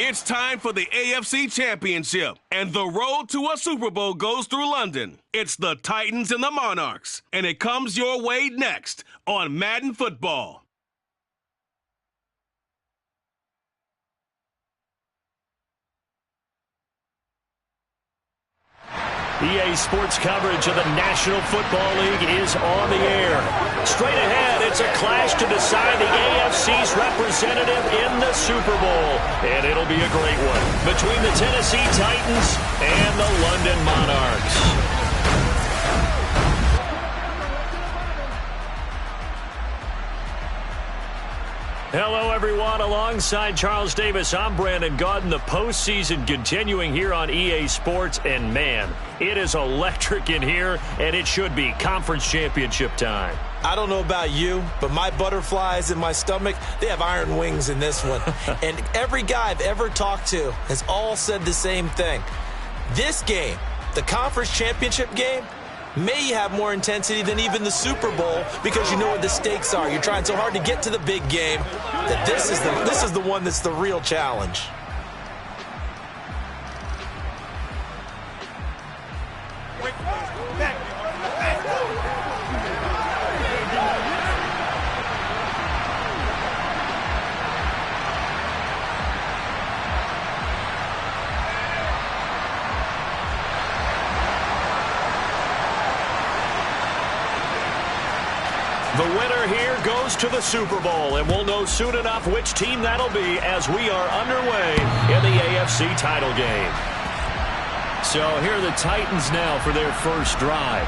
It's time for the AFC Championship, and the road to a Super Bowl goes through London. It's the Titans and the Monarchs, and it comes your way next on Madden Football. EA Sports coverage of the National Football League is on the air. Straight ahead, it's a clash to decide the AFC's representative in the Super Bowl. And it'll be a great one between the Tennessee Titans and the London Monarchs. Hello, everyone. Alongside Charles Davis, I'm Brandon Gaudin. The postseason continuing here on EA Sports. And, man, it is electric in here, and it should be conference championship time. I don't know about you, but my butterflies in my stomach, they have iron wings in this one. And every guy I've ever talked to has all said the same thing. This game, the conference championship game, may have more intensity than even the Super Bowl because you know what the stakes are. You're trying so hard to get to the big game that this is the one that's the real challenge. The winner here goes to the Super Bowl, and we'll know soon enough which team that'll be as we are underway in the AFC title game. So here are the Titans now for their first drive.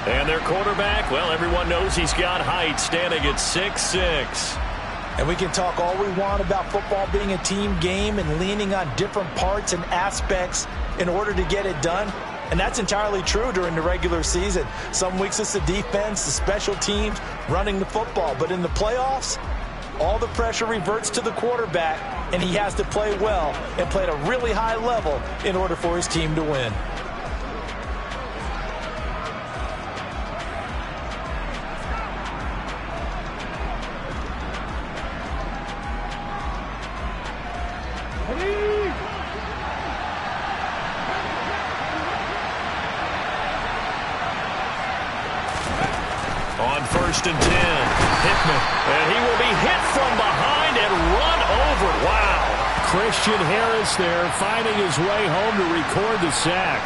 And their quarterback, well, everyone knows he's got height, standing at 6'6". And we can talk all we want about football being a team game and leaning on different parts and aspects in order to get it done. And that's entirely true during the regular season. Some weeks it's the defense, the special teams, running the football. But in the playoffs, all the pressure reverts to the quarterback, and he has to play well and play at a really high level in order for his team to win. On 1st and 10, Hickman, and he will be hit from behind and run over. Wow. Christian Harris there finding his way home to record the sack.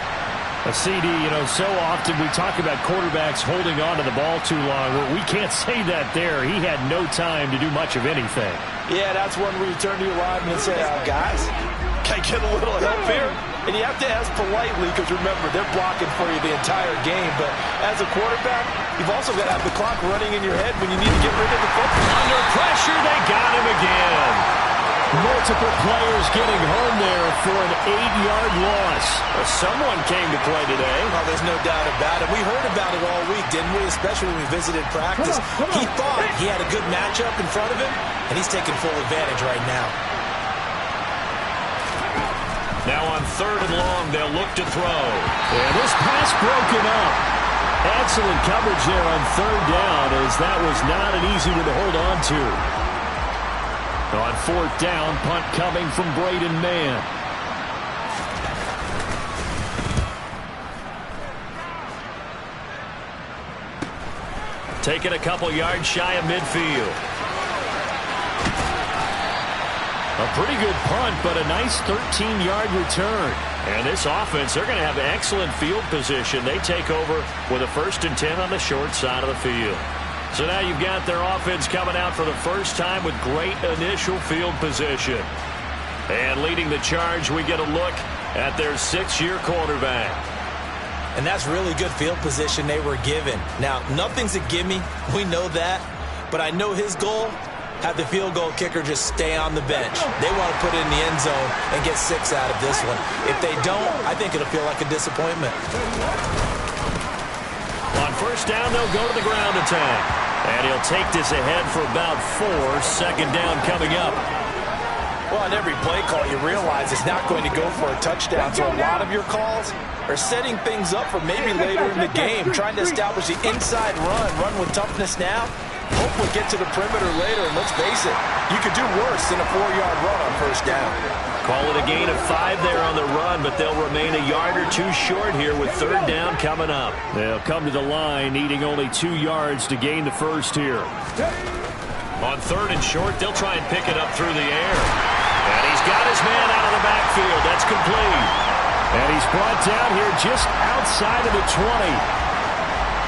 A CD, so often we talk about quarterbacks holding on to the ball too long. Well, we can't say that there. He had no time to do much of anything. Yeah, that's one where you turn to your lineman and say, guys, can I get a little help here? And you have to ask politely because, remember, they're blocking for you the entire game. But as a quarterback, you've also got to have the clock running in your head when you need to get rid of the football. Under pressure, they got him again. Multiple players getting home there for an 8-yard loss. Well, someone came to play today. Oh, there's no doubt about it. We heard about it all week, didn't we? Especially when we visited practice. He thought he had a good matchup in front of him, and he's taking full advantage right now. Now on 3rd and long, they'll look to throw. And this pass broken up. Excellent coverage there on 3rd down, as that was not an easy one to hold on to. On 4th down, punt coming from Braden Mann. Taking a couple yards shy of midfield. A pretty good punt, but a nice 13-yard return. And this offense, they're going to have excellent field position. They take over with a 1st and 10 on the short side of the field. So now you've got their offense coming out for the first time with great initial field position. And leading the charge, we get a look at their 6-year quarterback. And that's really good field position they were given. Now, nothing's a gimme. We know that. But I know his goal, have the field goal kicker just stay on the bench. They want to put it in the end zone and get 6 out of this one. If they don't, I think it'll feel like a disappointment. On 1st down, they'll go to the ground attack. And he'll take this ahead for about 4. 2nd down coming up. Well, on every play call, you realize it's not going to go for a touchdown. So a lot of your calls are setting things up for maybe later in the game, trying to establish the inside run with toughness now. hopefully get to the perimeter later. And let's face it, you could do worse than a 4-yard run on first down. Call it a gain of 5 there on the run, but they'll remain a yard or 2 short here with third down coming up. They'll come to the line needing only 2 yards to gain the first here. On third and short, they'll try and pick it up through the air. And he's got his man out of the backfield. That's complete. And he's brought down here just outside of the 20.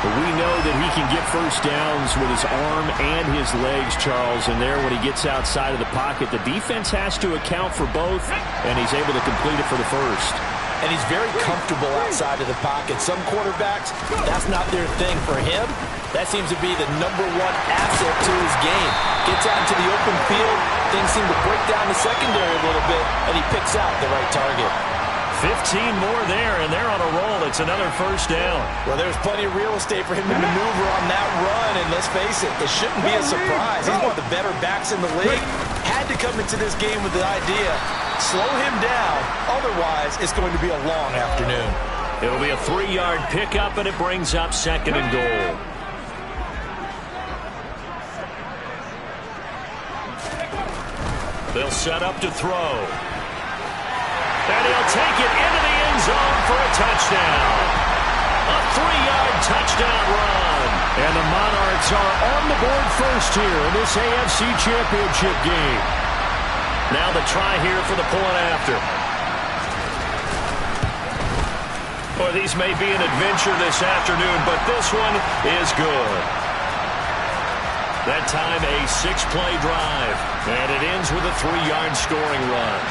But we know that he can get first downs with his arm and his legs, Charles. And there, when he gets outside of the pocket, the defense has to account for both, and he's able to complete it for the first. And he's very comfortable outside of the pocket. Some quarterbacks, that's not their thing. For him, that seems to be the #1 asset to his game. Gets out into the open field, things seem to break down the secondary a little bit, and he picks out the right target. 15 more there, and they're on a roll. It's another first down. Well, there's plenty of real estate for him to maneuver on that run, and let's face it, it shouldn't be a surprise. He's one of the better backs in the league. Had to come into this game with the idea, slow him down, otherwise it's going to be a long afternoon. It'll be a 3-yard pickup, and it brings up second and goal. They'll set up to throw. And he'll take it into the end zone for a touchdown. A 3-yard touchdown run. And the Monarchs are on the board first here in this AFC Championship game. Now the try here for the point after. Boy, these may be an adventure this afternoon, but this one is good. That time a 6-play drive. And it ends with a 3-yard scoring run.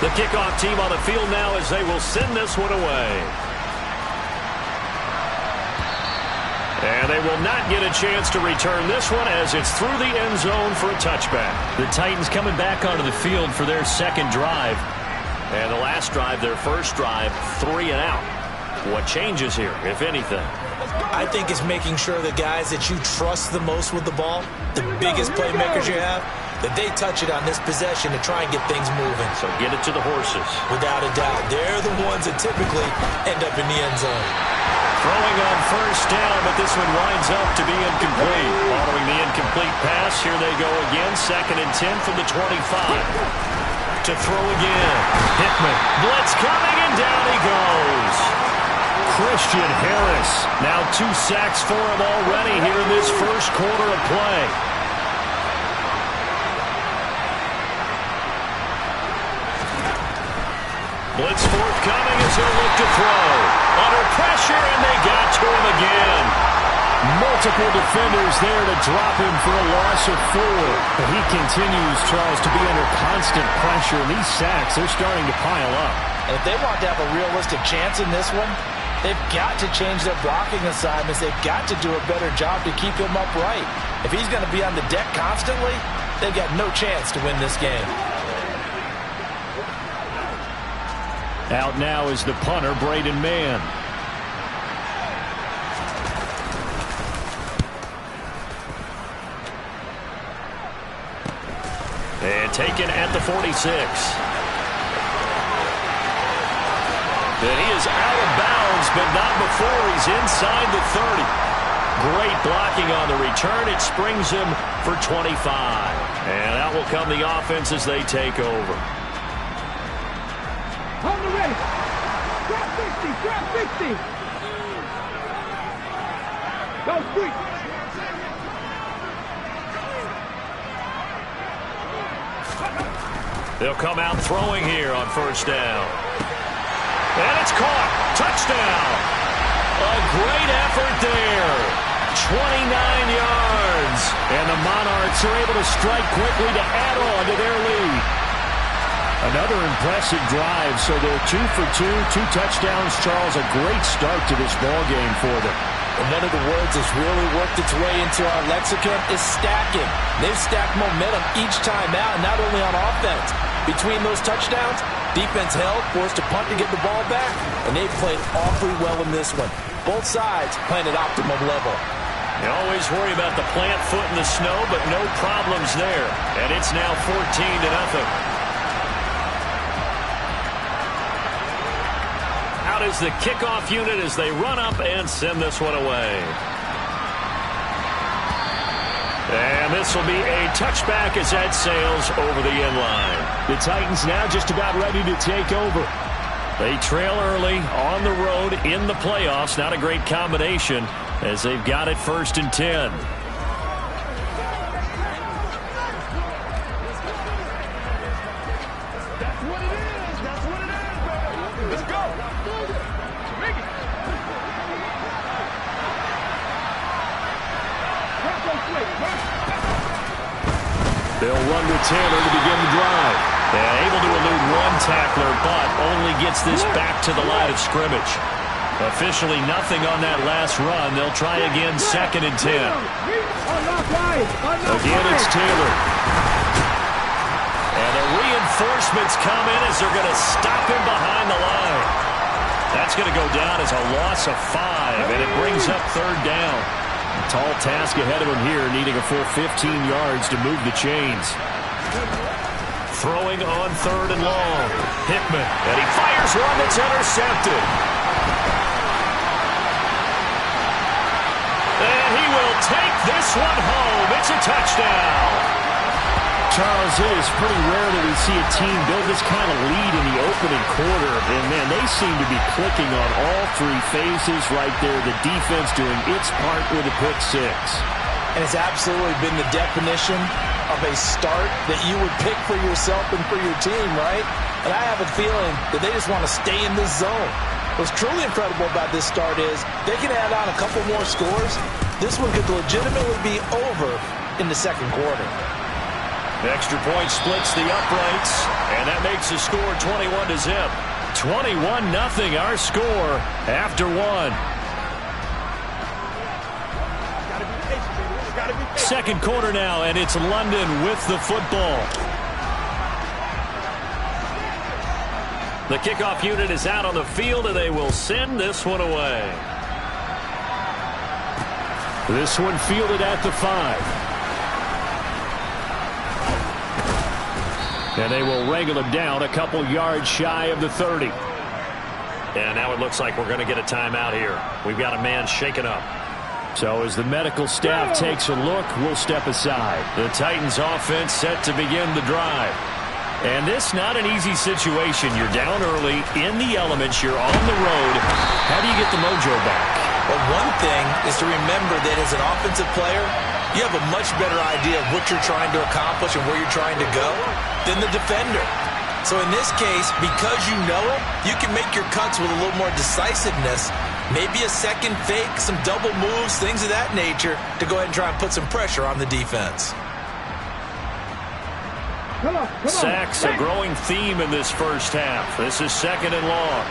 The kickoff team on the field now as they will send this one away. And they will not get a chance to return this one as it's through the end zone for a touchback. The Titans coming back onto the field for their second drive. And the last drive, their first drive, 3 and out. What changes here, if anything? I think it's making sure the guys that you trust the most with the ball, the biggest playmakers you have, that they touch it on this possession to try and get things moving. So get it to the horses. Without a doubt. They're the ones that typically end up in the end zone. Throwing on first down, but this one winds up to be incomplete. Following the incomplete pass, here they go again. 2nd and 10 from the 25. To throw again. Hickman. Blitz coming, and down he goes. Christian Harris. Now 2 sacks for him already here in this first quarter of play. Blitz forthcoming as they'll look to throw. Under pressure, and they got to him again. Multiple defenders there to drop him for a loss of 4. But he continues, Charles, to be under constant pressure. And these sacks, they're starting to pile up. And if they want to have a realistic chance in this one, they've got to change their blocking assignments. They've got to do a better job to keep him upright. If he's going to be on the deck constantly, they've got no chance to win this game. Out now is the punter, Braden Mann. And taken at the 46. And he is out of bounds, but not before he's inside the 30. Great blocking on the return. It springs him for 25. And out will come the offense as they take over. On the race. Grab 60. Grab 60. Go street. They'll come out throwing here on first down. And it's caught. Touchdown. A great effort there. 29 yards. And the Monarchs are able to strike quickly to add on to their lead. Another impressive drive, so they're 2 for 2, 2 touchdowns, Charles. A great start to this ball game for them. And one of the words that's really worked its way into our lexicon is stacking. They've stacked momentum each time out, and not only on offense. Between those touchdowns, defense held, forced to punt to get the ball back, and they've played awfully well in this one. Both sides playing at optimum level. You always worry about the plant foot in the snow, but no problems there. And it's now 14-0. out is the kickoff unit as they run up and send this one away. And this will be a touchback as that sails over the end line. The Titans now just about ready to take over. They trail early on the road in the playoffs. Not a great combination as they've got it 1st and 10. They'll run with Taylor to begin the drive. Yeah, able to elude one tackler, but only gets this back to the line of scrimmage. Officially nothing on that last run. They'll try again 2nd and 10. Again, it's Taylor. And the reinforcements come in as they're going to stop him behind the line. That's going to go down as a loss of 5, and it brings up 3rd down. A tall task ahead of him here, needing a full 15 yards to move the chains. Throwing on 3rd and long. Hickman, and he fires one that's intercepted. And he will take this one home. It's a touchdown. Charles, it is pretty rare that we see a team build this kind of lead in the opening quarter. And, man, they seem to be clicking on all 3 phases right there. The defense doing its part with a pick 6. And it's absolutely been the definition of a start that you would pick for yourself and for your team, right? And I have a feeling that they just want to stay in this zone. What's truly incredible about this start is they can add on a couple more scores. This one could legitimately be over in the 2nd quarter. The extra point splits the uprights, and that makes the score 21-0. 21-0 our score after 1. 2nd quarter now, and it's London with the football. The kickoff unit is out on the field, and they will send this one away. This one fielded at the 5. And they will wrangle him down a couple yards shy of the 30. And now it looks like we're going to get a timeout here. We've got a man shaken up. So as the medical staff takes a look, we'll step aside. The Titans offense set to begin the drive. And this not an easy situation. You're down early, in the elements, you're on the road. How do you get the mojo back? Well, one thing is to remember that as an offensive player, you have a much better idea of what you're trying to accomplish and where you're trying to go than the defender. So in this case, because you know it, you can make your cuts with a little more decisiveness, maybe a second fake, some double moves, things of that nature, to go ahead and try and put some pressure on the defense. Sacks, a growing theme in this first half. This is 2nd and long.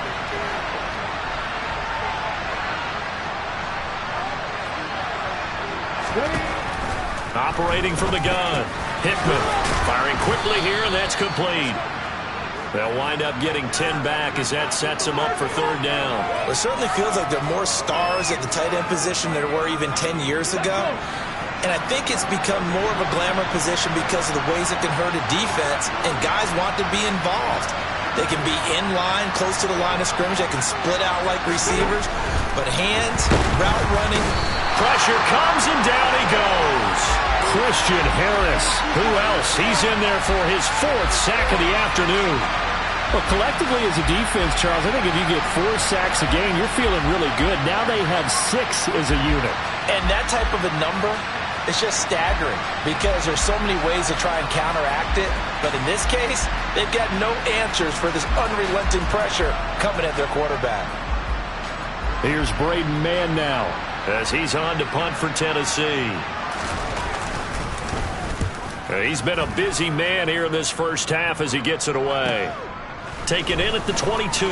Operating from the gun. Hickman firing quickly here, and that's complete. They'll wind up getting 10 back as that sets them up for 3rd down. It certainly feels like there are more stars at the tight end position than there were even 10 years ago. And I think it's become more of a glamour position because of the ways it can hurt a defense, and guys want to be involved. They can be in line, close to the line of scrimmage. They can split out like receivers. But hands, route running. Pressure comes, and down he goes. Christian Harris. Who else? He's in there for his 4th sack of the afternoon. Well, collectively as a defense, Charles, I think if you get 4 sacks a game, you're feeling really good. Now they have 6 as a unit. And that type of a number, it's just staggering because there's so many ways to try and counteract it. But in this case, they've got no answers for this unrelenting pressure coming at their quarterback. Here's Braden Mann now as he's on to punt for Tennessee. He's been a busy man here in this first half as he gets it away. Taken in at the 22.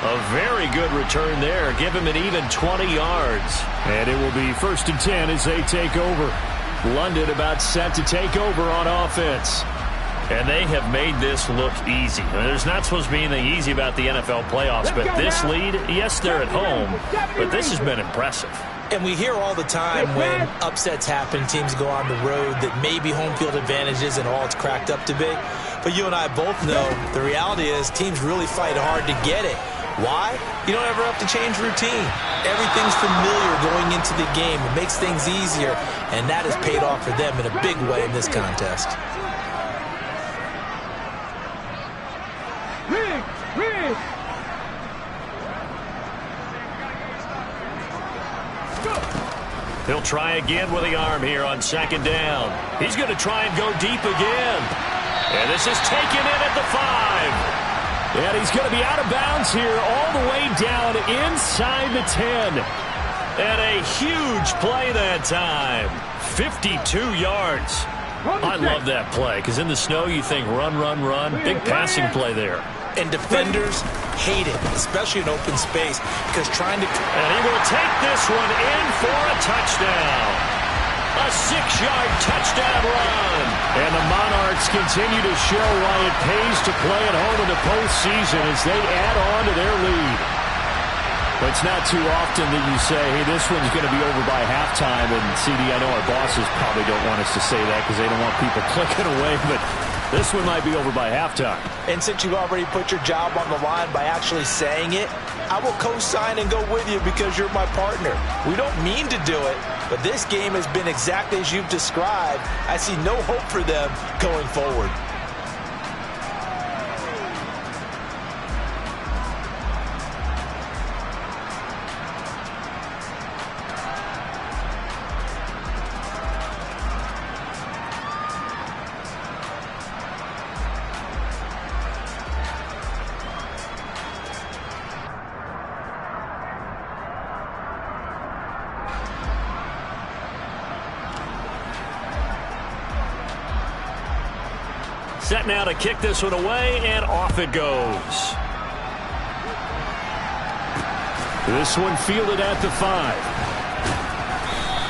A very good return there. Give him an even 20 yards. And it will be 1st and 10 as they take over. London about set to take over on offense. And they have made this look easy. I mean, there's not supposed to be anything easy about the NFL playoffs, but this lead, yes, they're at home, but this has been impressive. And we hear all the time when upsets happen, teams go on the road, that maybe home field advantage isn't all it's cracked up to be. But you and I both know the reality is teams really fight hard to get it. Why? You don't ever have to change routine. Everything's familiar going into the game. It makes things easier, and that has paid off for them in a big way in this contest. He'll try again with the arm here on second down. He's going to try and go deep again. And this is taken in at the 5. And he's going to be out of bounds here all the way down inside the 10. And a huge play that time. 52 yards. I love that play because in the snow you think run, run, run. Big passing play there. And defenders hate it, especially in open space, because trying to... And he will take this one in for a touchdown. A 6-yard touchdown run. And the Monarchs continue to show why it pays to play at home in the postseason as they add on to their lead. But it's not too often that you say, hey, this one's going to be over by halftime. And, CD, I know our bosses probably don't want us to say that because they don't want people clicking away, but this one might be over by halftime. And since you've already put your job on the line by actually saying it, I will co-sign and go with you because you're my partner. We don't mean to do it, but this game has been exactly as you've described. I see no hope for them going forward. Set now to kick this one away, and off it goes. This one fielded at the 5.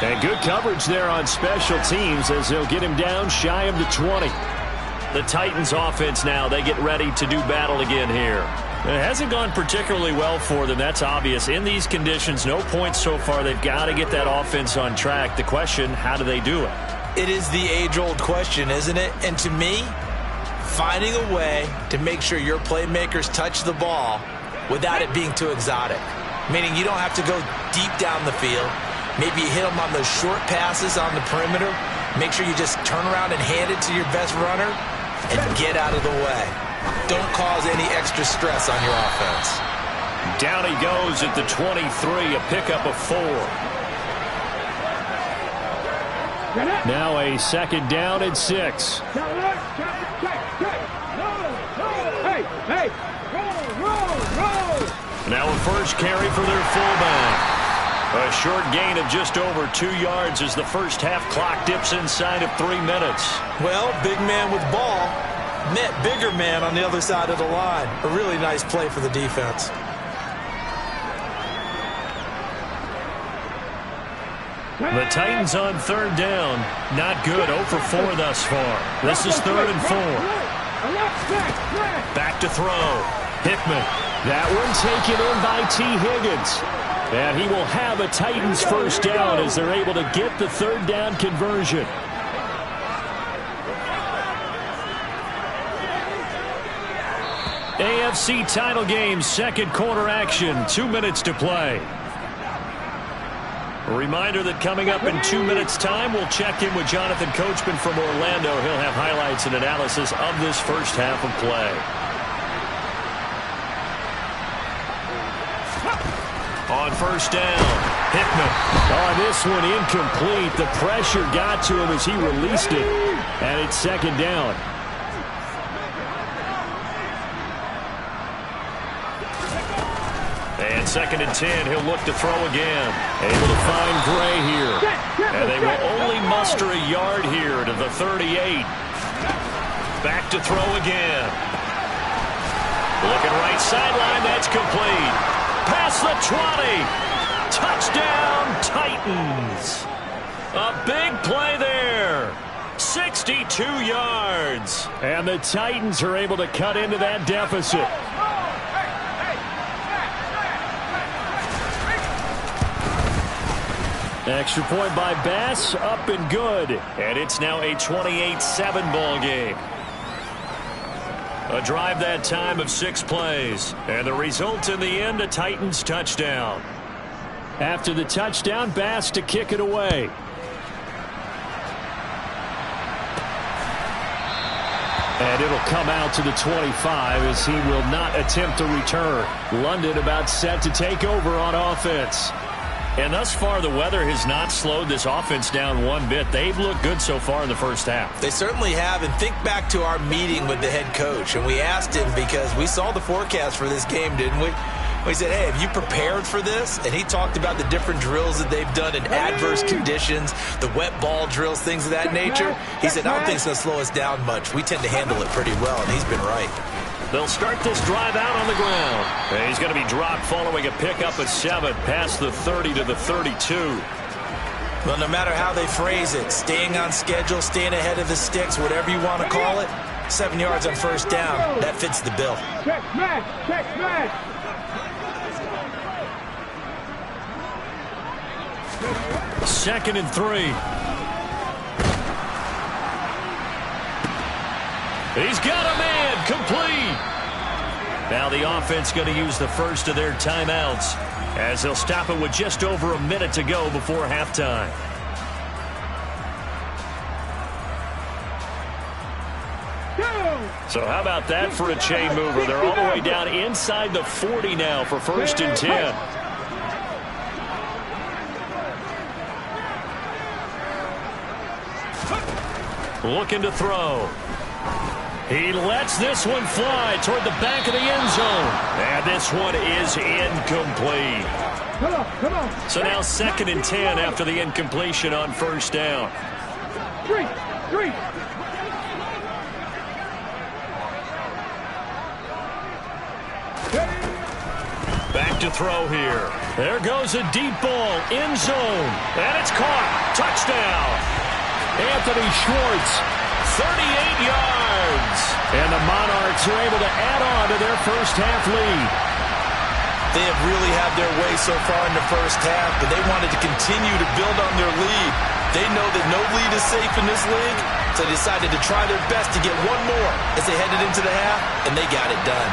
And good coverage there on special teams as they'll get him down shy of the 20. The Titans offense now, they get ready to do battle again here. It hasn't gone particularly well for them, that's obvious. In these conditions, no points so far. They've got to get that offense on track. The question, how do they do it? It is the age-old question, isn't it? And to me, finding a way to make sure your playmakers touch the ball without it being too exotic. Meaning you don't have to go deep down the field. Maybe you hit them on those short passes on the perimeter. Make sure you just turn around and hand it to your best runner and get out of the way. Don't cause any extra stress on your offense. Down he goes at the 23, a pickup of 4. Now a second down and 6. Now a first carry for their fullback. A short gain of just over 2 yards as the first half clock dips inside of 3 minutes. Well, big man with ball met bigger man on the other side of the line. A really nice play for the defense. The Titans on third down. Not good. 0 for 4 thus far. This is 3rd and 4. Back to throw. Hickman. That one taken in by T. Higgins. And he will have a Titans first down as they're able to get the 3rd down conversion. AFC title game, second quarter action. 2 minutes to play. A reminder that coming up in 2 minutes' time, we'll check in with Jonathan Coachman from Orlando. He'll have highlights and analysis of this first half of play. On first down, Hickman. Oh, this one incomplete. The pressure got to him as he released it. And it's second down. And 2nd and 10, he'll look to throw again. Able to find Gray here. And they will only muster a yard here to the 38. Back to throw again. Looking right sideline, that's complete. Past the 20. Touchdown, Titans. A big play there. 62 yards. And the Titans are able to cut into that deficit. Extra point by Bass, up and good. And it's now a 28-7 ball game. A drive that time of 6 plays. And the result in the end, a Titans touchdown. After the touchdown, Bass to kick it away. And it'll come out to the 25 as he will not attempt to return. London about set to take over on offense. And thus far, the weather has not slowed this offense down one bit. They've looked good so far in the first half. They certainly have. And think back to our meeting with the head coach. And we asked him because we saw the forecast for this game, didn't we? We said, hey, have you prepared for this? And he talked about the different drills that they've done in adverse conditions, the wet ball drills, things of that nature. He said, I don't think it's going to slow us down much. We tend to handle it pretty well, and he's been right. They'll start this drive out on the ground. And he's going to be dropped following a pickup of 7 past the 30 to the 32. Well, no matter how they phrase it, staying on schedule, staying ahead of the sticks, whatever you want to call it, 7 yards on first down, that fits the bill. Check match, check match. 2nd and 3. He's got a man, complete. Now the offense going to use the first of their timeouts as they'll stop it with just over a minute to go before halftime. So how about that for a chain mover? They're all the way down inside the 40 now for 1st and 10. Looking to throw. He lets this one fly toward the back of the end zone. And this one is incomplete. Come on. So now 2nd and 10 after the incompletion on first down. 3. Back to throw here. There goes a deep ball, end zone. And it's caught. Touchdown. Anthony Schwartz, 38 yards. and the Monarchs are able to add on to their first half lead. They have really had their way so far in the first half, but they wanted to continue to build on their lead. They know that no lead is safe in this league, so they decided to try their best to get one more as they headed into the half, and they got it done.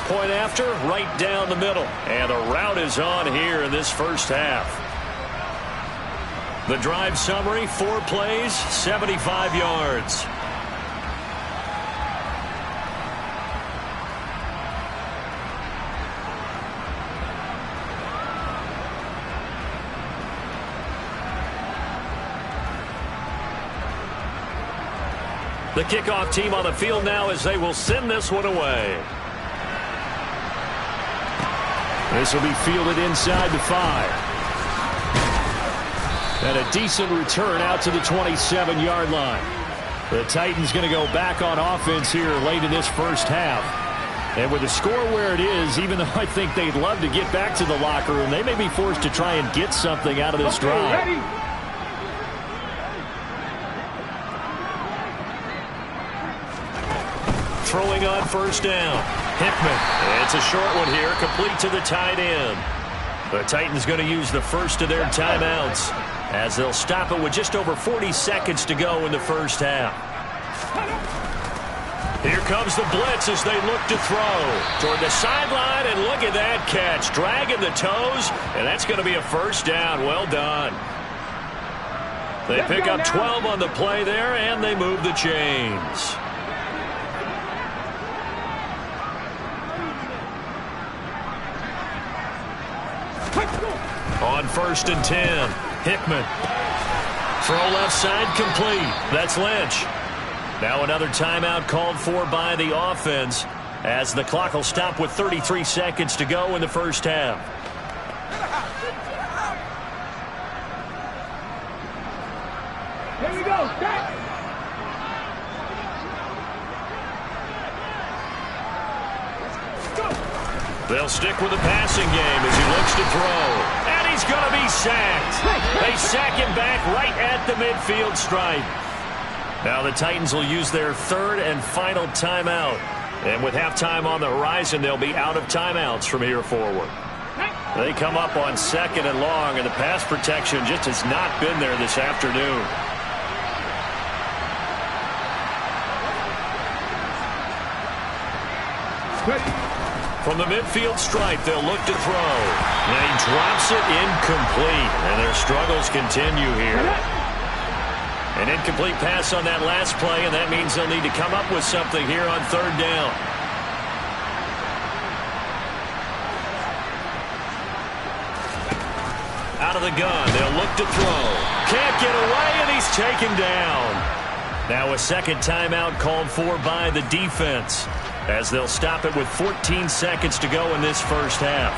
Point after, right down the middle. And the route is on here in this first half. The drive summary, 4 plays, 75 yards. The kickoff team on the field now as they will send this one away. This will be fielded inside the 5. And a decent return out to the 27-yard line. The Titans going to go back on offense here late in this first half. And with the score where it is, even though I think they'd love to get back to the locker room, they may be forced to try and get something out of this drive. Ready? Throwing on first down. Hickman. It's a short one here, complete to the tight end. The Titans going to use the first of their timeouts as they'll stop it with just over 40 seconds to go in the first half. Here comes the blitz as they look to throw toward the sideline, and look at that catch, dragging the toes, and that's going to be a first down. Well done. They pick up 12 on the play there, and they move the chains. On first and 10, Hickman. Throw left side complete. That's Lynch. Now another timeout called for by the offense as the clock will stop with 33 seconds to go in the first half. Here we go. Set. They'll stick with the passing game as he looks to throw. And he's going to be sacked. They sack him back right at the midfield stripe. Now the Titans will use their third and final timeout And with halftime on the horizon, they'll be out of timeouts from here forward. They come up on 2nd and long, and the pass protection just has not been there this afternoon. From the midfield stripe, they'll look to throw. And he drops it incomplete, and their struggles continue here. An incomplete pass on that last play, and that means they'll need to come up with something here on 3rd down. Out of the gun, they'll look to throw. Can't get away, and he's taken down. Now a second timeout called for by the defense, as they'll stop it with 14 seconds to go in this first half.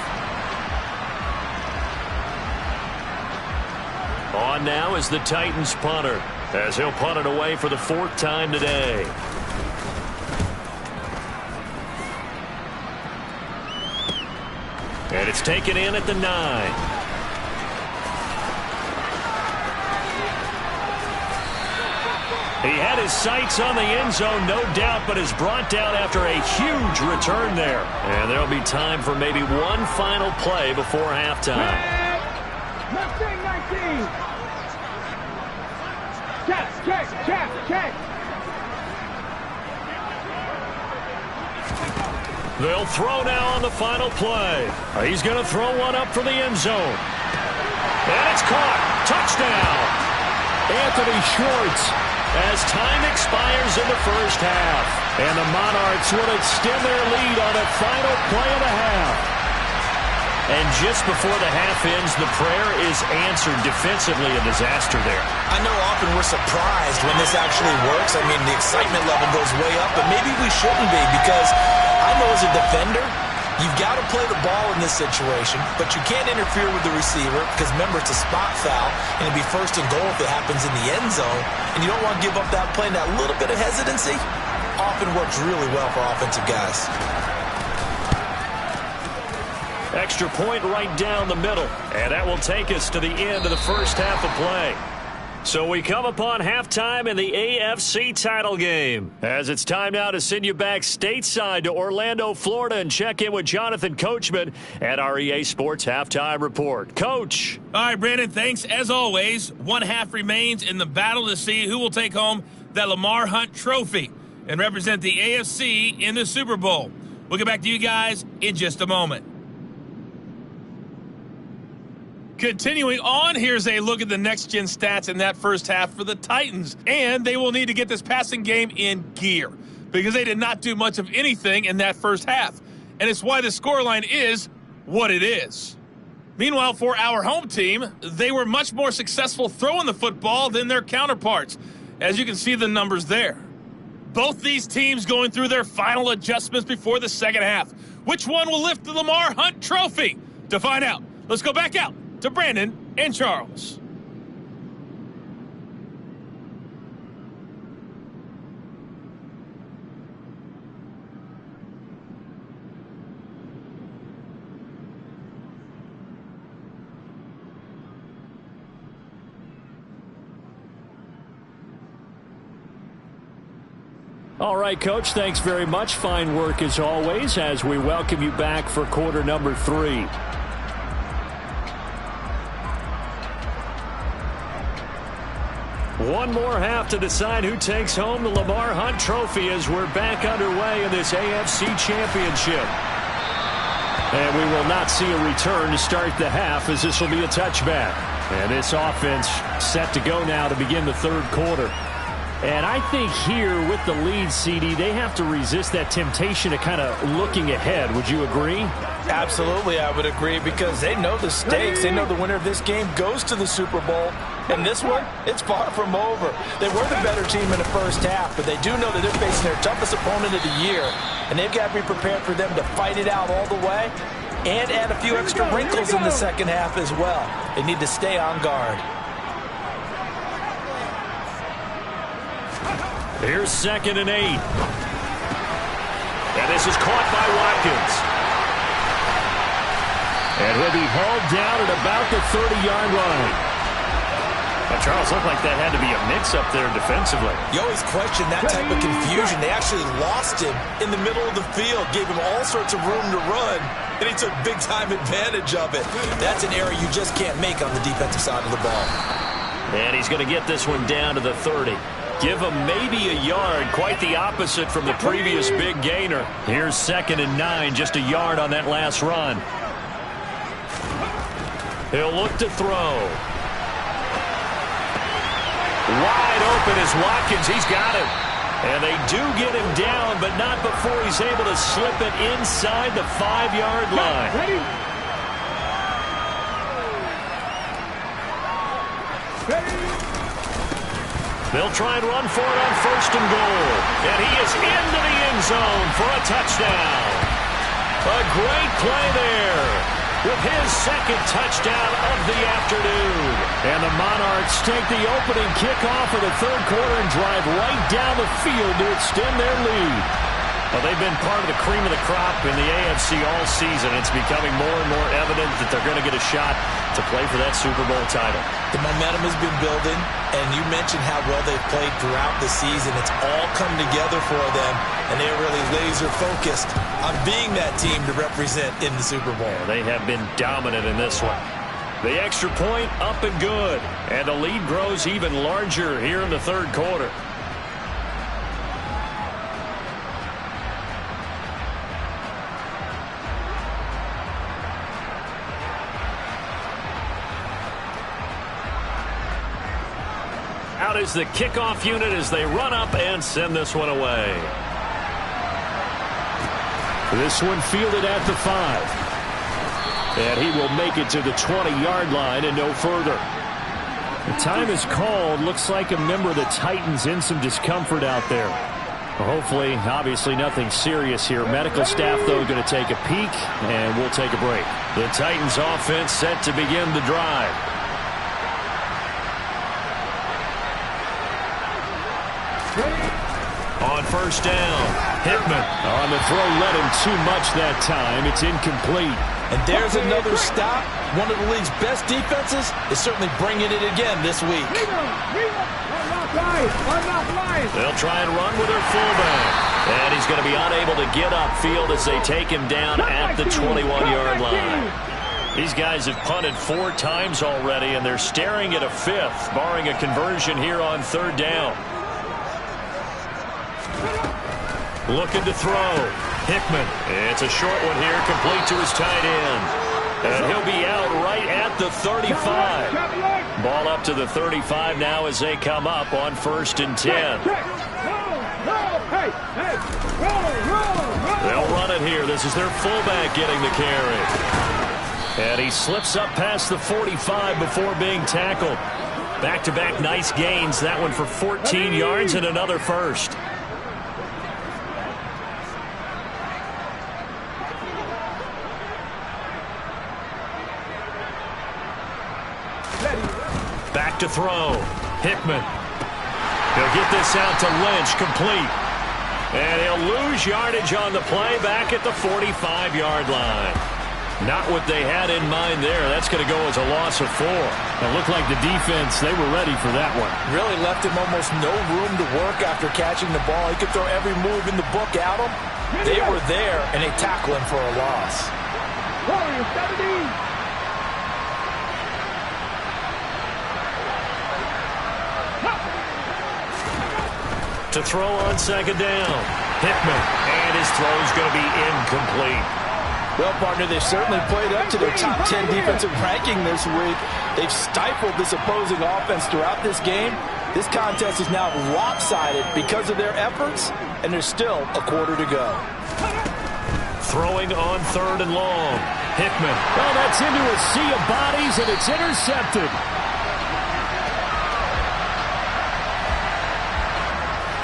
On now is the Titans punter, as he'll punt it away for the 4th time today. And it's taken in at the 9. He had his sights on the end zone, no doubt, but is brought down after a huge return there. And there'll be time for maybe one final play before halftime. Left wing 19. Check. They'll throw now on the final play. He's going to throw one up for the end zone. And it's caught. Touchdown. Anthony Schwartz. As time expires in the first half. And the Monarchs will extend their lead on a final play of the half. And just before the half ends, the prayer is answered. Defensively, a disaster there. I know often we're surprised when this actually works. I mean, the excitement level goes way up, but maybe we shouldn't be, because I know as a defender, you've got to play the ball in this situation, but you can't interfere with the receiver because, remember, it's a spot foul, and it'd be 1st and goal if it happens in the end zone, and you don't want to give up that play. And that little bit of hesitancy often works really well for offensive guys. Extra point right down the middle, and that will take us to the end of the first half of play. So we come upon halftime in the AFC title game, as it's time now to send you back stateside to Orlando, Florida, and check in with Jonathan Coachman at our EA Sports Halftime Report. Coach. All right, Brandon, thanks. As always, one half remains in the battle to see who will take home that Lamar Hunt trophy and represent the AFC in the Super Bowl. We'll get back to you guys in just a moment. Continuing on, here's a look at the next-gen stats in that first half for the Titans. And they will need to get this passing game in gear, because they did not do much of anything in that first half. And it's why the scoreline is what it is. Meanwhile, for our home team, they were much more successful throwing the football than their counterparts, as you can see the numbers there. Both these teams going through their final adjustments before the second half. Which one will lift the Lamar Hunt trophy? To find out, let's go back out to Brandon and Charles. All right, Coach, thanks very much. Fine work as always as we welcome you back for quarter number 3. One more half to decide who takes home the Lamar Hunt trophy as we're back underway in this AFC Championship. And we will not see a return to start the half, as this will be a touchback. And this offense set to go now to begin the third quarter. And I think here with the lead, CD, they have to resist that temptation of kind of looking ahead. Would you agree? Absolutely, I would agree, because they know the stakes. They know the winner of this game goes to the Super Bowl. And this one, it's far from over. They were the better team in the first half, but they do know that they're facing their toughest opponent of the year. And they've got to be prepared for them to fight it out all the way and add a few extra wrinkles in the second half as well. They need to stay on guard. Here's 2nd and 8. And this is caught by Watkins. And he'll be hauled down at about the 30-yard line. A Charles, looked like that had to be a mix-up there defensively. You always question that type of confusion. They actually lost him in the middle of the field, gave him all sorts of room to run, and he took big-time advantage of it. That's an error you just can't make on the defensive side of the ball. And he's going to get this one down to the 30. Give him maybe a yard, quite the opposite from the previous big gainer. Here's 2nd and 9, just a yard on that last run. He'll look to throw. Wide open is Watkins. He's got him. And they do get him down, but not before he's able to slip it inside the 5-yard line. Ready? They'll try and run for it on 1st and goal. And he is into the end zone for a touchdown. A great play there with his 2nd touchdown of the afternoon. And the Monarchs take the opening kickoff of the 3rd quarter and drive right down the field to extend their lead. Well, they've been part of the cream of the crop in the AFC all season. It's becoming more and more evident that they're going to get a shot to play for that Super Bowl title. The momentum has been building, and you mentioned how well they've played throughout the season. It's all come together for them, and they're really laser-focused on being that team to represent in the Super Bowl. They have been dominant in this one. The extra point up and good, and the lead grows even larger here in the 3rd quarter. Out is the kickoff unit as they run up and send this one away. This one fielded at the 5. And he will make it to the 20-yard line and no further. The time is called. Looks like a member of the Titans in some discomfort out there. Hopefully, obviously nothing serious here. Medical staff, though, going to take a peek, and we'll take a break. The Titans offense set to begin the drive. On 1st down, Hickman. On the throw, led him too much that time. It's incomplete. And there's another stop. One of the league's best defenses is certainly bringing it again this week. They'll try and run with their fullback. And he's going to be unable to get upfield as they take him down at the 21-yard line. These guys have punted 4 times already, and they're staring at a 5th, barring a conversion here on 3rd down. Looking to throw. Hickman. It's a short one here, complete to his tight end. And he'll be out right at the 35. Ball up to the 35 now as they come up on 1st and 10. They'll run it here. This is their fullback getting the carry. And he slips up past the 45 before being tackled. Back-to-back nice gains. That one for 14 yards and another first. Back to throw. Hickman. He'll get this out to Lynch, complete. And he'll lose yardage on the play back at the 45-yard line. Not what they had in mind there. That's going to go as a loss of 4. It looked like the defense, they were ready for that one. Really left him almost no room to work after catching the ball. He could throw every move in the book at him. They were there, and they tackled him for a loss. To throw on 2nd down. Hickman. And his throw's going to be incomplete. Well, partner, they've certainly played up to their top 10 defensive ranking this week. They've stifled this opposing offense throughout this game. This contest is now lopsided because of their efforts, and there's still a quarter to go. Throwing on 3rd and long. Hickman. Well, that's into a sea of bodies, and it's intercepted.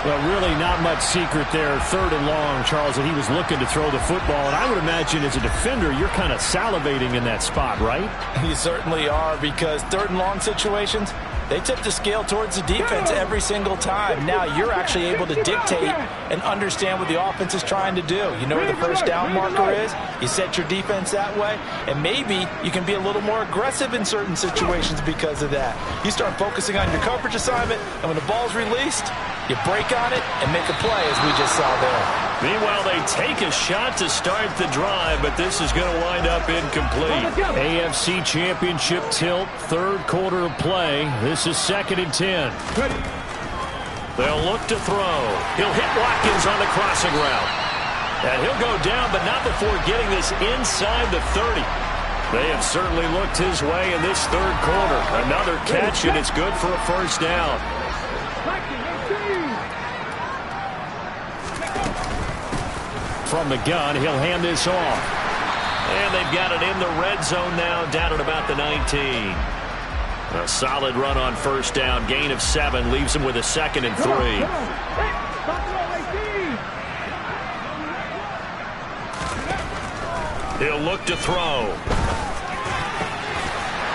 Well, really not much secret there. 3rd and long, Charles, and he was looking to throw the football. And I would imagine as a defender, you're kind of salivating in that spot, right? You certainly are, because 3rd and long situations, They tip the scale towards the defense every single time. Now you're actually able to dictate and understand what the offense is trying to do. You know where the first down marker is. You set your defense that way, and maybe you can be a little more aggressive in certain situations because of that. You start focusing on your coverage assignment, and when the ball's released, you break on it and make a play, as we just saw there. Meanwhile, they take a shot to start the drive, but this is going to wind up incomplete. AFC Championship tilt, third quarter of play. This is 2nd and 10. They'll look to throw. He'll hit Watkins on the crossing route. And he'll go down, but not before getting this inside the 30. They have certainly looked his way in this third quarter. Another catch, and it's good for a first down. From the gun, he'll hand this off. And they've got it in the red zone now, down at about the 19. A solid run on first down, gain of 7, leaves him with a 2nd and 3. He'll look to throw.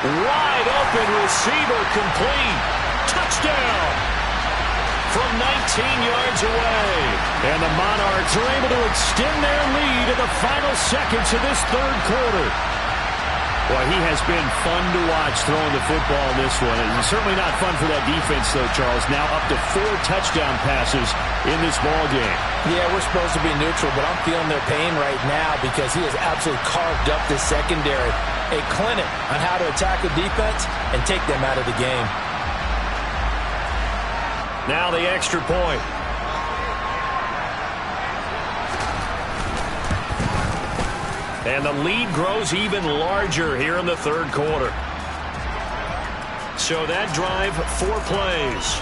Wide open receiver, complete. Touchdown! From 19 yards away. And the Monarchs are able to extend their lead in the final seconds of this third quarter. Boy, he has been fun to watch throwing the football in this one. It's certainly not fun for that defense, though, Charles. Now up to 4 touchdown passes in this ball game. Yeah, we're supposed to be neutral, but I'm feeling their pain right now because he has absolutely carved up this secondary. A clinic on how to attack a defense and take them out of the game. Now the extra point. And the lead grows even larger here in the third quarter. So that drive, 4 plays.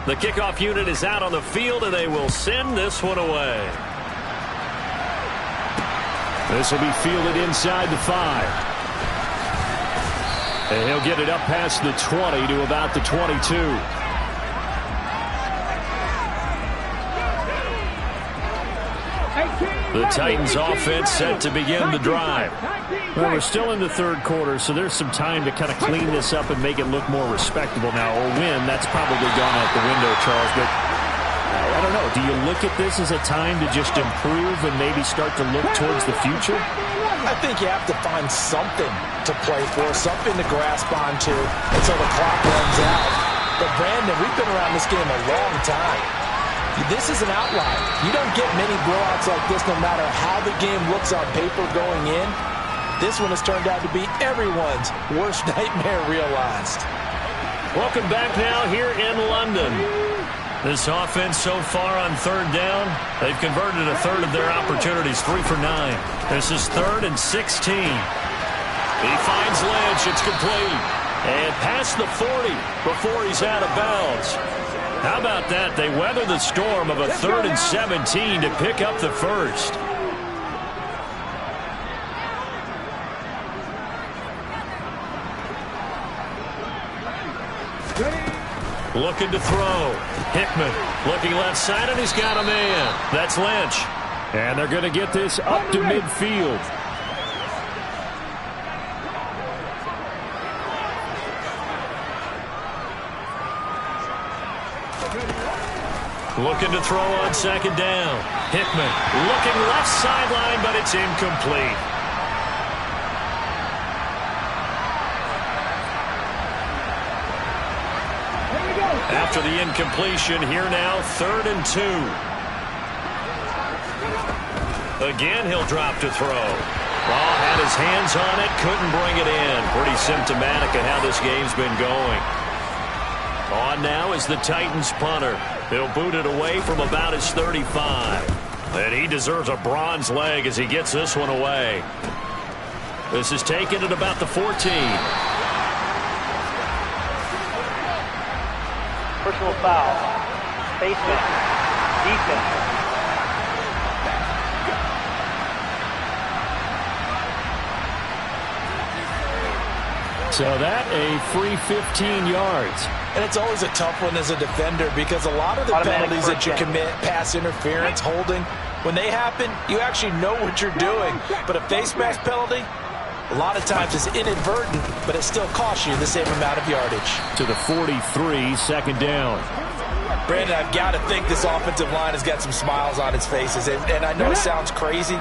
The kickoff unit is out on the field, and they will send this one away. This will be fielded inside the 5. And he'll get it up past the 20 to about the 22. The Titans offense set to begin the drive. Well, we're still in the third quarter, so there's some time to kind of clean this up and make it look more respectable now. Or win, that's probably gone out the window, Charles. But I don't know. Do you look at this as a time to just improve and maybe start to look towards the future? I think you have to find something to play for, something to grasp onto until the clock runs out. But, Brandon, we've been around this game a long time. This is an outlier. You don't get many blowouts like this no matter how the game looks on paper going in. This one has turned out to be everyone's worst nightmare realized. Welcome back now here in London. This offense so far on third down, they've converted a third of their opportunities, 3 for 9. This is 3rd and 16. He finds Lynch. It's complete. And past the 40 before he's out of bounds. How about that? They weather the storm of a 3rd and 17 to pick up the first. Looking to throw. Hickman looking left side, and he's got a man. That's Lynch. And they're going to get this up to midfield. Looking to throw on second down. Hickman looking left sideline, but it's incomplete. After the incompletion, here now, 3rd and 2. Again, he'll drop to throw. Ball had his hands on it, couldn't bring it in. Pretty symptomatic of how this game's been going. On now is the Titans punter. He'll boot it away from about his 35. And he deserves a bronze leg as he gets this one away. This is taken at about the 14. Personal foul. Baseman. Defense. So that a free 15 yards. And it's always a tough one as a defender because a lot of the penalties that you commit, pass interference, holding, when they happen, you actually know what you're doing. But a face mask penalty, a lot of times it's inadvertent, but it still costs you the same amount of yardage. To the 43, second down. Brandon, I've got to think this offensive line has got some smiles on its faces. And I know it sounds crazy,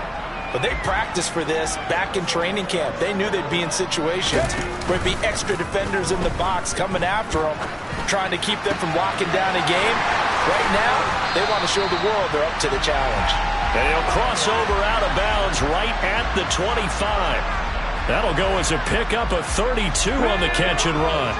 but they practiced for this back in training camp. They knew they'd be in situations where it'd be extra defenders in the box coming after them, trying to keep them from locking down a game. Right now, they want to show the world they're up to the challenge. And he'll cross over out of bounds right at the 25. That'll go as a pickup of 32 on the catch and run.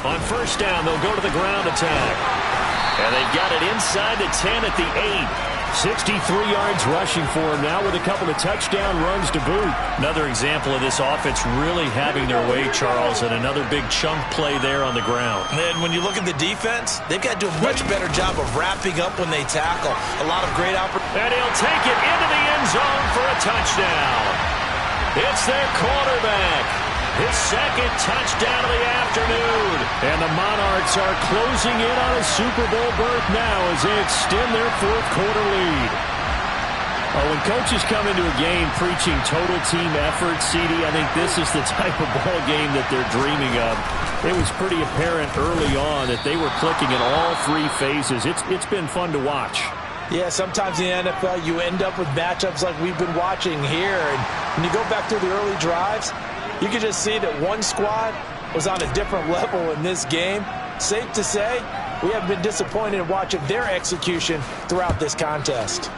On first down, they'll go to the ground attack. And they've got it inside the 10 at the 8. 63 yards rushing for him now with a couple of touchdown runs to boot. Another example of this offense really having their way, Charles, and another big chunk play there on the ground. And when you look at the defense, they've got to do a much better job of wrapping up when they tackle. A lot of great opportunities. And he'll take it into the end zone for a touchdown. It's their quarterback. His second touchdown of the afternoon. And the Monarchs are closing in on a Super Bowl berth now as they extend their fourth quarter lead. Oh, when coaches come into a game preaching total team effort, CD, I think this is the type of ball game that they're dreaming of. It was pretty apparent early on that they were clicking in all three phases. It's been fun to watch. Yeah, sometimes in the NFL you end up with matchups like we've been watching here. And when you go back through the early drives, you can just see that one squad was on a different level in this game. Safe to say, we haven't been disappointed in watching their execution throughout this contest.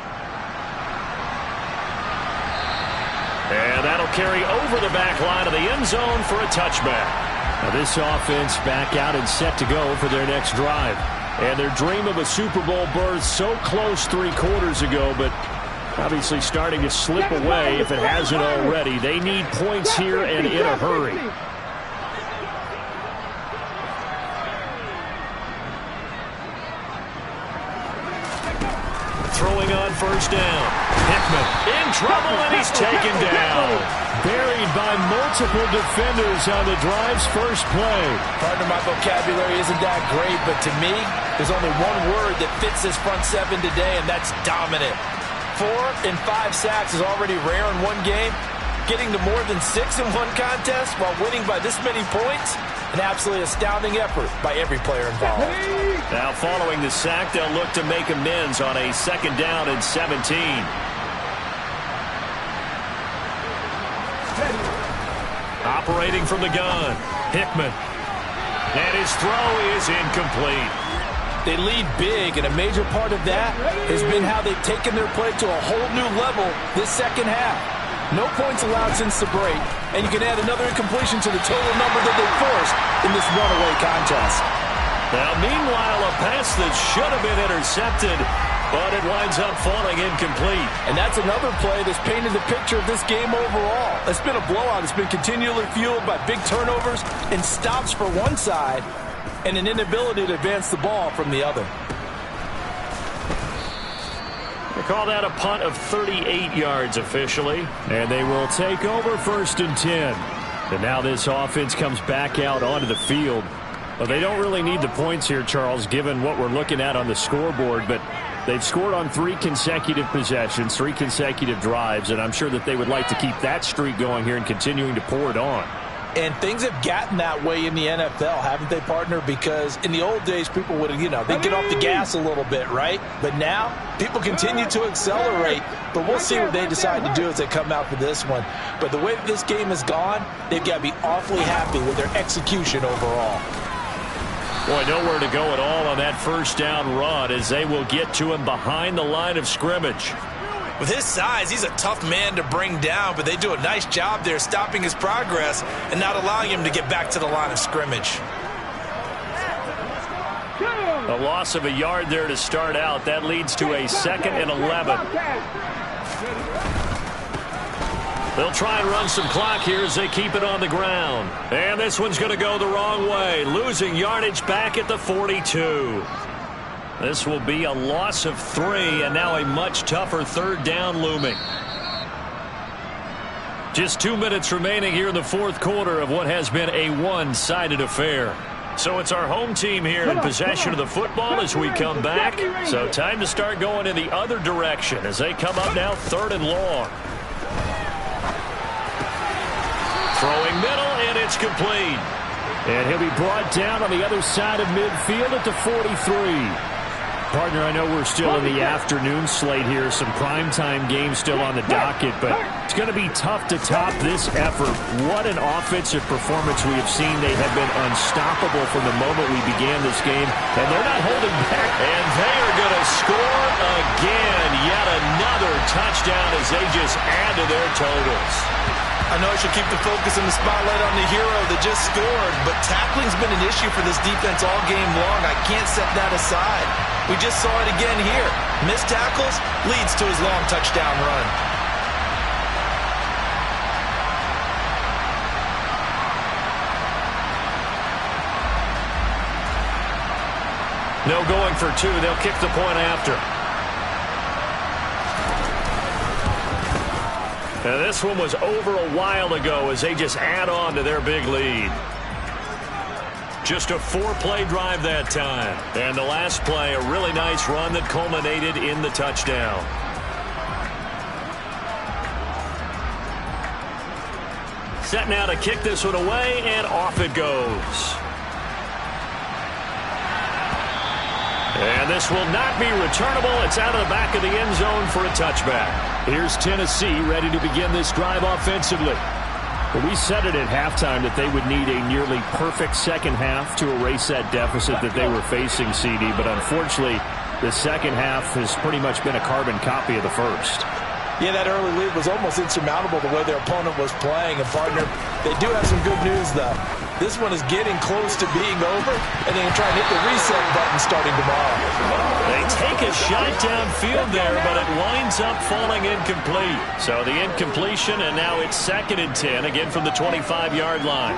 And that'll carry over the back line of the end zone for a touchback. Now this offense back out and set to go for their next drive. And their dream of a Super Bowl berth so close 3 quarters ago, but obviously starting to slip away if it hasn't already. They need points here and in a hurry. Throwing on first down. Hickman in trouble, and he's taken down. Buried by multiple defenders on the drive's first play. Partner, my vocabulary isn't that great, but to me, there's only one word that fits this front seven today, and that's dominant. 4 and 5 sacks is already rare in one game. Getting to more than 6 in one contest while winning by this many points, an absolutely astounding effort by every player involved. Now following the sack, they'll look to make amends on a second down and 17. Operating from the gun, Hickman. And his throw is incomplete. They lead big, and a major part of that has been how they've taken their play to a whole new level this second half. No points allowed since the break, and you can add another incompletion to the total number that they forced in this runaway contest. Now, meanwhile, a pass that should have been intercepted, but it winds up falling incomplete. And that's another play that's painted the picture of this game overall. It's been a blowout. It's been continually fueled by big turnovers and stops for one side and an inability to advance the ball from the other. They call that a punt of 38 yards officially. And they will take over first and 10. And now this offense comes back out onto the field. Well, they don't really need the points here, Charles, given what we're looking at on the scoreboard. But they've scored on 3 consecutive possessions, 3 consecutive drives. And I'm sure that they would like to keep that streak going here and continuing to pour it on. And things have gotten that way in the NFL, haven't they, partner? Because in the old days, people would, they'd get off the gas a little bit, right? But now, people continue to accelerate. But we'll see what they decide to do as they come out for this one. But the way that this game has gone, they've got to be awfully happy with their execution overall. Boy, nowhere to go at all on that first down run as they will get to him behind the line of scrimmage. With his size, he's a tough man to bring down, but they do a nice job there stopping his progress and not allowing him to get back to the line of scrimmage. A loss of a yard there to start out. That leads to a 2nd and 11. They'll try and run some clock here as they keep it on the ground. And this one's going to go the wrong way, losing yardage back at the 42. This will be a loss of 3, and now a much tougher third down looming. Just 2 minutes remaining here in the fourth quarter of what has been a one-sided affair. So it's our home team here in possession of the football as we come back. So time to start going in the other direction as they come up now 3rd and long. Throwing middle, and it's complete. And he'll be brought down on the other side of midfield at the 43. Partner, I know we're still in the afternoon slate here. Some primetime games still on the docket, but it's going to be tough to top this effort. What an offensive performance we have seen. They have been unstoppable from the moment we began this game, and they're not holding back. And they are going to score again. Yet another touchdown as they just add to their totals. I know I should keep the focus and the spotlight on the hero that just scored, but tackling's been an issue for this defense all game long. I can't set that aside. We just saw it again here. Missed tackles leads to his long touchdown run. No going for 2. They'll kick the point after. Now this one was over a while ago as they just add on to their big lead. Just a 4-play drive that time. And the last play, a really nice run that culminated in the touchdown. Set now to kick this one away, and off it goes. And this will not be returnable. It's out of the back of the end zone for a touchback. Here's Tennessee ready to begin this drive offensively. Well, we said it at halftime that they would need a nearly perfect second half to erase that deficit that they were facing, CD. But unfortunately, the second half has pretty much been a carbon copy of the first. Yeah, that early lead was almost insurmountable the way their opponent was playing. And, partner, they do have some good news, though. This one is getting close to being over, and they can try and hit the reset button starting tomorrow. They take a shot downfield there, but it winds up falling incomplete. So the incompletion, and now it's 2nd and 10, again from the 25-yard line.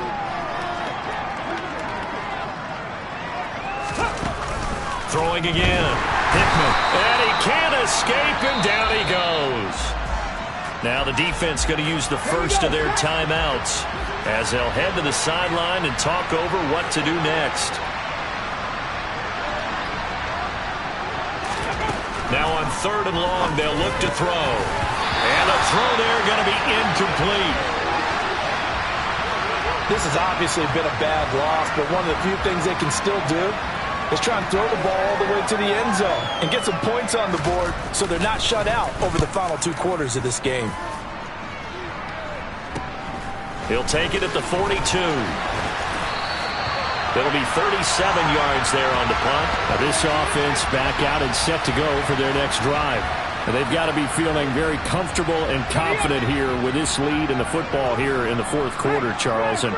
Throwing again. Hickman. And he can't escape, and down he goes. Now the defense going to use the first of their timeouts as they'll head to the sideline and talk over what to do next. Now on 3rd and long, they'll look to throw. And a throw there going to be incomplete. This has obviously been a bad loss, but one of the few things they can still do is try and throw the ball all the way to the end zone and get some points on the board so they're not shut out over the final 2 quarters of this game. He'll take it at the 42. It'll be 37 yards there on the punt. Now this offense back out and set to go for their next drive. And they've got to be feeling very comfortable and confident here with this lead in the football here in the fourth quarter, Charles. And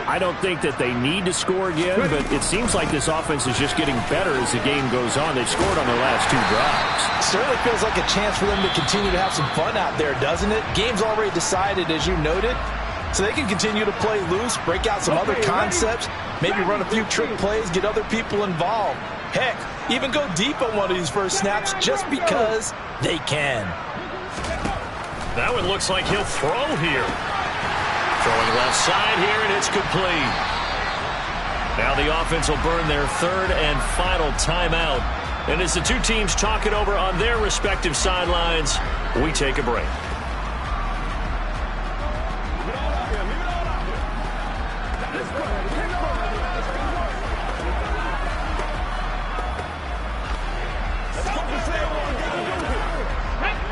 I don't think that they need to score again, but it seems like this offense is just getting better as the game goes on. They've scored on their last 2 drives. Certainly feels like a chance for them to continue to have some fun out there, doesn't it? Game's already decided, as you noted. So they can continue to play loose, break out some other concepts, maybe run a few trick plays, get other people involved. Heck, even go deep on one of these first snaps just because they can. That one looks like he'll throw here. Throwing left side here, and it's complete. Now the offense will burn their 3rd and final timeout. And as the 2 teams talk it over on their respective sidelines, we take a break.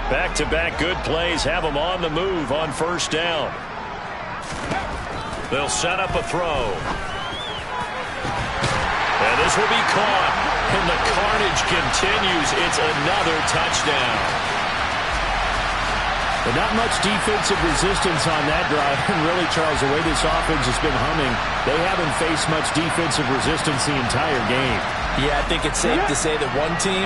Back-to-back good plays have them on the move on 1st down. They'll set up a throw. And this will be caught. And the carnage continues. It's another touchdown. But not much defensive resistance on that drive. And really, Charles, the way this offense has been humming, they haven't faced much defensive resistance the entire game. Yeah, I think it's safe to say that one team,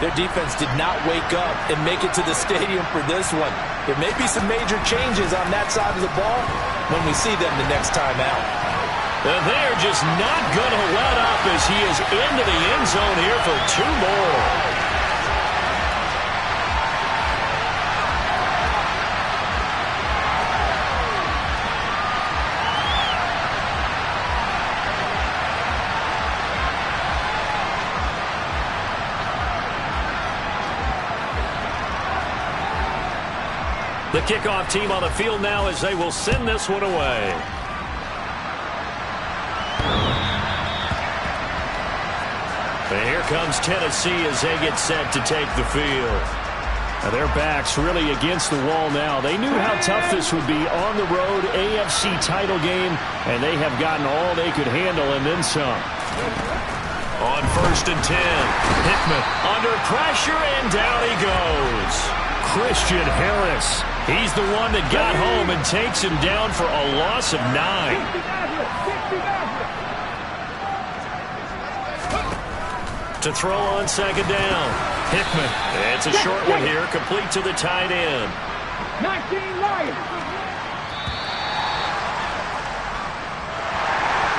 their defense did not wake up and make it to the stadium for this one. There may be some major changes on that side of the ball when we see them the next time out. And they're just not going to let up as he is into the end zone here for 2 more. The kickoff team on the field now as they will send this one away. And here comes Tennessee as they get set to take the field. Now their backs really against the wall now. They knew how tough this would be on the road, AFC title game, and they have gotten all they could handle and then some. On 1st and 10, Hickman under pressure, and down he goes. Christian Harris. He's the one that got home and takes him down for a loss of 9. To throw on 2nd down, Hickman. It's a short one here, complete to the tight end. 19 Lions.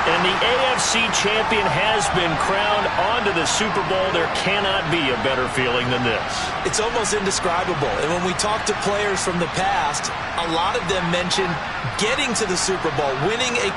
And the AFC champion has been crowned onto the Super Bowl. There cannot be a better feeling than this. It's almost indescribable. And when we talk to players from the past, a lot of them mention getting to the Super Bowl, winning a